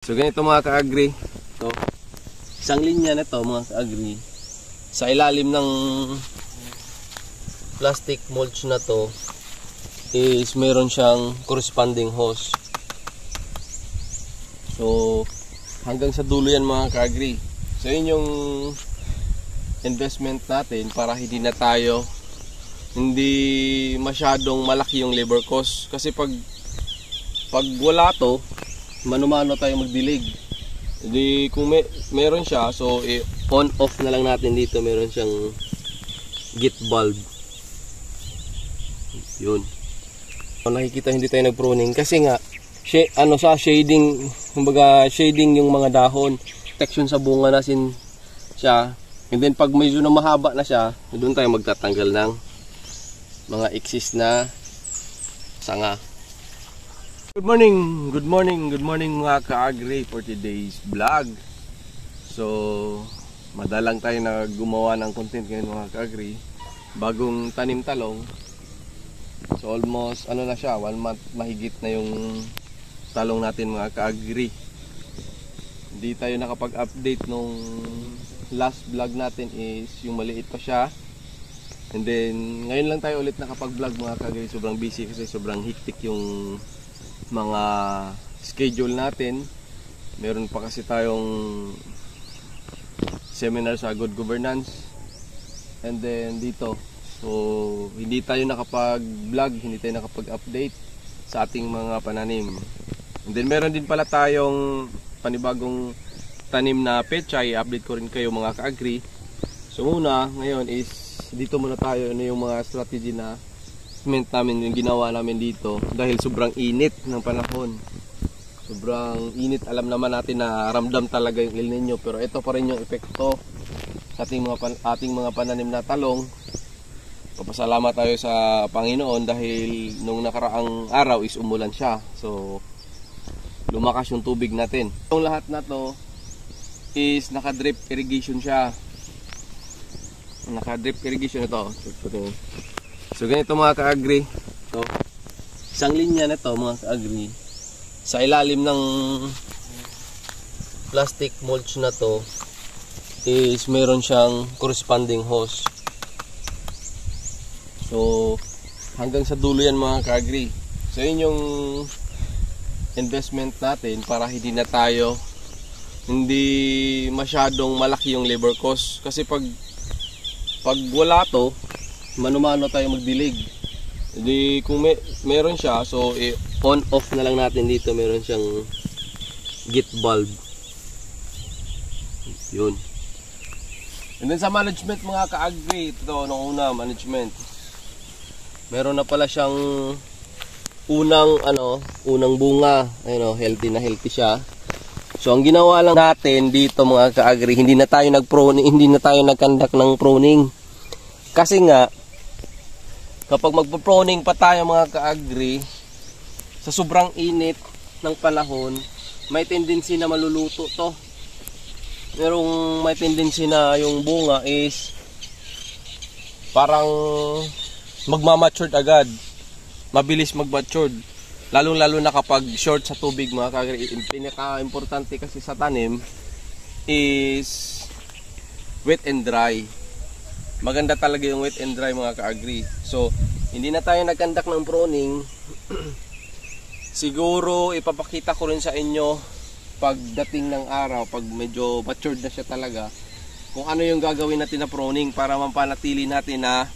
So ganito mga ka-agri, isang linya na to mga ka-agri, sa ilalim ng plastic mulch na to is meron siyang corresponding hose. So hanggang sa dulo yan mga ka-agri. So yun yung investment natin para hindi masyadong malaki yung labor cost. Kasi pag wala to, mano-mano tayo magdilig. Hindi, kung meron siya, so on off na lang natin dito. Meron siyang gate bulb. Yun. Nakikita hindi tayo nag-pruning kasi nga shading, kumbaga shading yung mga dahon, protection sa bunga natin siya. And then pag medyo na mahaba na siya, doon tayo magtatanggal ng mga excess na sanga. Good morning mga ka-agri for today's vlog. So, madalang tayo na gumawa ng content ngayon mga ka-agri. Bagong tanim talong. So, almost na siya, 1 month mahigit na yung talong natin mga ka-agri. Hindi tayo nakapag-update nung last vlog natin is yung maliit pa siya. And then, ngayon lang tayo ulit nakapag-vlog mga ka-agri. Sobrang busy kasi sobrang hectic yung mga schedule natin. Meron pa kasi tayong seminar sa good governance, and then dito, so hindi tayo nakapag-vlog, hindi tayo nakapag-update sa ating mga pananim. And then meron din pala tayong panibagong tanim na pechay. I-update ko rin kayo mga ka-agri. So muna ngayon is dito muna tayo yung mga strategy na namin, yung ginawa namin dito dahil sobrang init ng panahon. Sobrang init, alam naman natin na ramdam talaga yung El Nino, pero ito pa rin yung epekto sa ating mga pananim na talong. Papasalamat tayo sa Panginoon dahil nung nakaraang araw is umulan siya, so lumakas yung tubig natin. Yung lahat na to is naka-drip irrigation siya. Naka-drip irrigation ito. So ganito mga ka-agri, isang linya na to mga ka-agri, sa ilalim ng plastic mulch na to is meron siyang corresponding hose. So hanggang sa dulo yan mga ka-agri. So yun yung investment natin para hindi masyadong malaki yung labor cost. Kasi pag wala to, mano-mano tayo magdilig. Hindi, kung meron siya, so on off na lang natin dito. Meron siyang gate bulb. Yun. And then sa management mga ka-agri, ito nung una management, meron na pala siyang unang bunga. Ayun, healthy na healthy siya. So ang ginawa lang natin dito mga ka-agri, hindi na tayo nag-conduct ng pruning. Kasi nga kapag magpo-pruning pa tayo mga ka-agri, sa sobrang init ng panahon, may tendency na maluluto to. May tendency na yung bunga is parang magmamatured agad. Mabilis magmatured. Lalo na kapag short sa tubig mga ka-agri. Pinaka-importante kasi sa tanim is wet and dry. Maganda talaga yung wet and dry mga ka-agri. So, hindi na tayo nag-conduct ng pruning. Siguro ipapakita ko rin sa inyo pagdating ng araw, pag medyo matured na siya talaga, kung ano yung gagawin natin na pruning para mapanatili natin na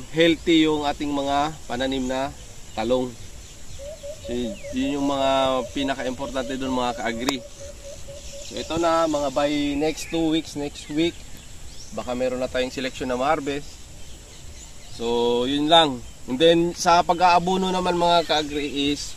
healthy yung ating mga pananim na talong. So, yun yung mga pinaka-importante doon mga ka-agri. So, ito na mga by next 2 weeks, next week, baka meron na tayong selection na ma-harvest. So yun lang. And then sa pag-aabono naman mga ka-agri is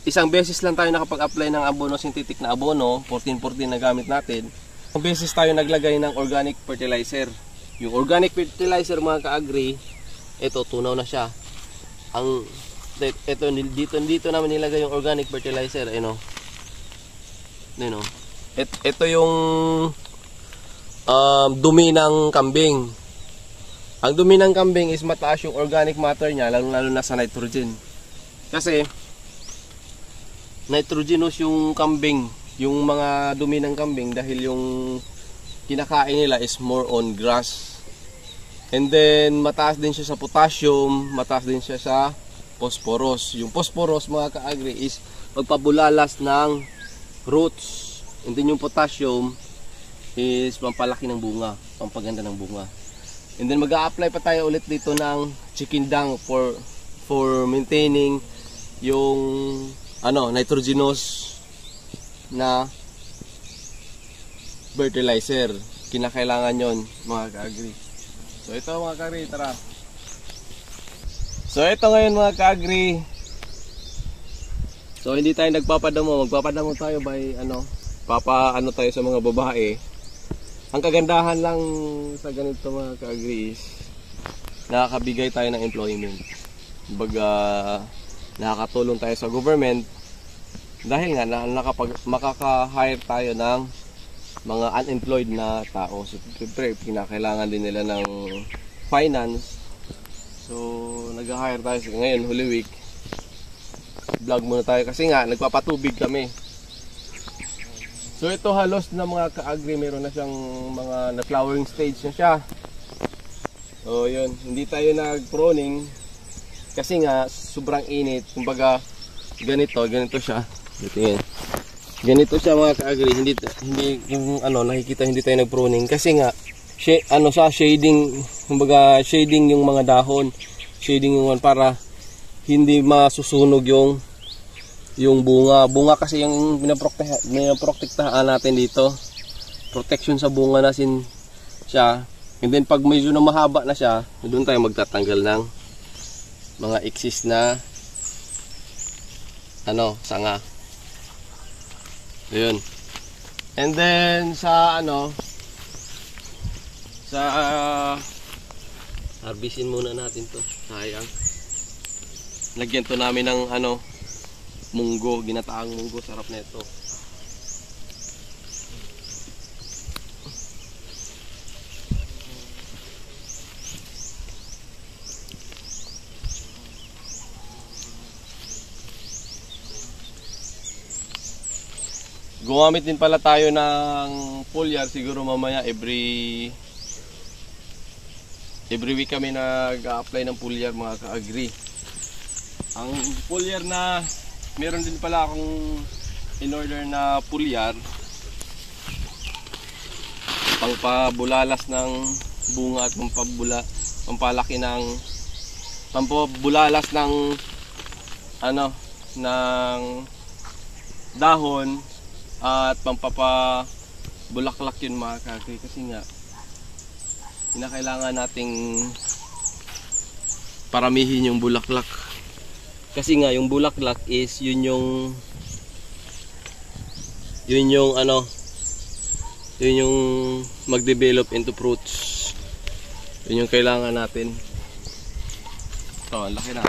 isang beses lang tayo nakapag-apply ng abono, synthetic na abono, 14-14 na gamit natin. Isang beses tayo naglagay ng organic fertilizer. Yung organic fertilizer mga ka-agri, ito tunaw na siya. Dito naman nilagay yung organic fertilizer, ito yung dumi ng kambing. Ang dumi ng kambing is mataas yung organic matter niya, lalo na sa nitrogen. Kasi nitrogenous yung kambing, yung mga dumi ng kambing, dahil yung kinakain nila is more on grass. And then mataas din siya sa potassium, mataas din siya sa phosphorus. Yung phosphorus, mga ka-agri, is magpabulalas ng roots. And then yung potassium is pampalaki ng bunga, pampaganda ng bunga. And then mag-a-apply pa tayo ulit dito ng chicken dung for maintaining yung nitrogenous na fertilizer. Kinakailangan yon, mga ka-agri. So ito, mga ka-agri, tara. So ito ngayon, mga ka-agri. So hindi tayo nagpapadamo, magpapadamo tayo by tayo sa mga babae. Ang kagandahan lang sa ganito, mga ka-agri, is nakakabigay tayo ng employment. Kumbaga, nakakatulong tayo sa government dahil nga makaka-hire tayo ng mga unemployed na tao. So, siyempre, kinakailangan din nila ng finance. So, nag-hire tayo ngayon, Holy Week. Vlog muna tayo kasi nga, nagpapatubig kami. So ito halos na, mga ka-agri, meron na siyang mga na-flowering stage na siya. So yun, hindi tayo nag-pruning kasi nga sobrang init. Kumbaga ganito siya. Ganito siya, mga ka-agri. Hindi yung nakikita, hindi tayo nag-pruning kasi nga shading, kumbaga shading yung mga dahon. Shading yung para hindi masusunog yung bunga kasi yung pinaprotektahan natin dito, protection sa bunga natin siya. And then pag medyo na mahaba na siya, doon tayo magtatanggal ng mga excess na sanga. Ayun. And then sa harvestin muna natin to, sayang. Lagyan to namin ng munggo, ginataang munggo, sarap na ito. Gumamit din pala tayo ng foliar, siguro mamaya every week kami nag-a-apply ng foliar, mga ka-agri. Ang foliar na meron din pala akong in-order na foliar pangpabulalas ng bunga at pampabulalas ng ng dahon at pampapabulaklak yun, mga ka-agri, kasi nga kinakailangan nating paramihin yung bulaklak. Kasi nga yung bulaklak is yun yung mag-develop into fruits. Yun yung kailangan natin. Oh, ang laki na.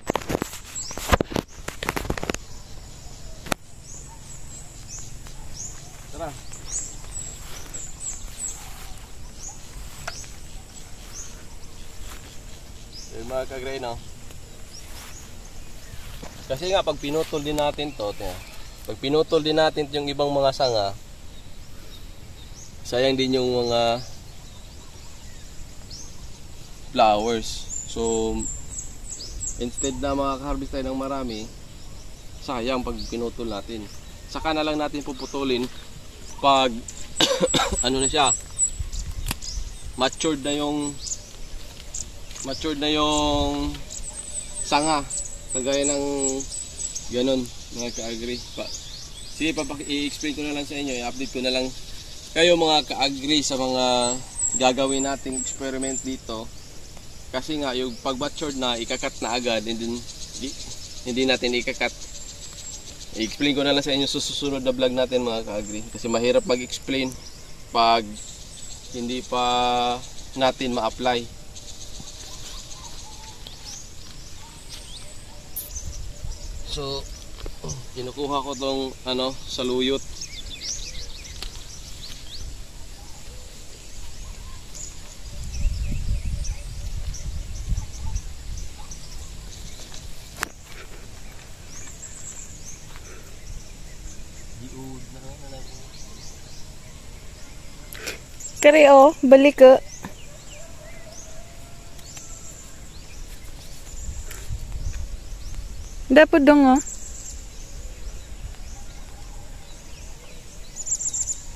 Tara. Yung mga ka-gray, no? Kasi nga pag pinutol din natin yung ibang mga sanga, sayang din yung mga flowers. So instead na makaka-harvest tayo ng marami, sayang pag pinutol natin. Saka na lang natin puputulin pag na siya, matured na yung sanga. Kagaya ng ganun, mga ka-agri. Sige, i-explain ko na lang sa inyo, i-update ko na lang kayo, mga ka-agri, sa mga gagawin nating experiment dito. Kasi nga yung pag matured na, ikakat na agad, hindi natin ikakat. I-explain ko na lang sa inyo sa susunod na vlog natin, mga ka-agri, kasi mahirap mag-explain pag hindi pa natin ma-apply. So kinukuha ko tong saluyot. Kari oh, balik ka. Dapat dong oh.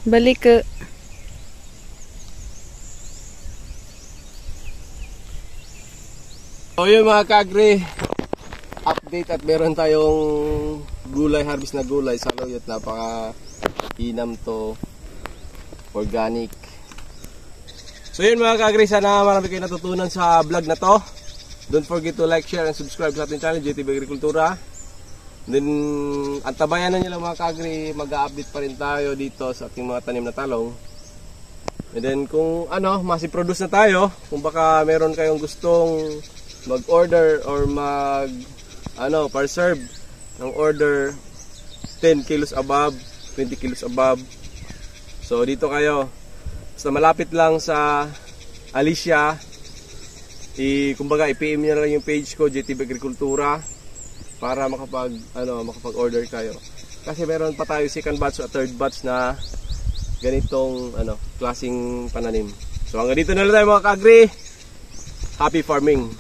Balik ka. So yun mga kaagri, update at meron tayong gulay, harvest na gulay sa Loyot. Napaka inam to, organic. So yun mga kaagri, sana marami kayo natutunan sa vlog na to. Don't forget to like, share, and subscribe sa ating channel, JTV Agrikultura. Then, antabayan na nyo lang mga kaagri, mag-update pa rin tayo dito sa ating mga tanim na talong. And then, kung masiproduce na tayo, kung baka meron kayong gustong mag-order or per serve ng order 10 kilos above, 20 kilos above. So, dito kayo. Basta malapit lang sa Alicia, kumbaga i-PM nyo lang yung page ko, JTV Agrikultura, para makapag-order kayo. Kasi meron pa tayo second batch at third batch na ganitong klaseng pananim. So hanggang dito na lang tayo mga kaagri. Happy farming!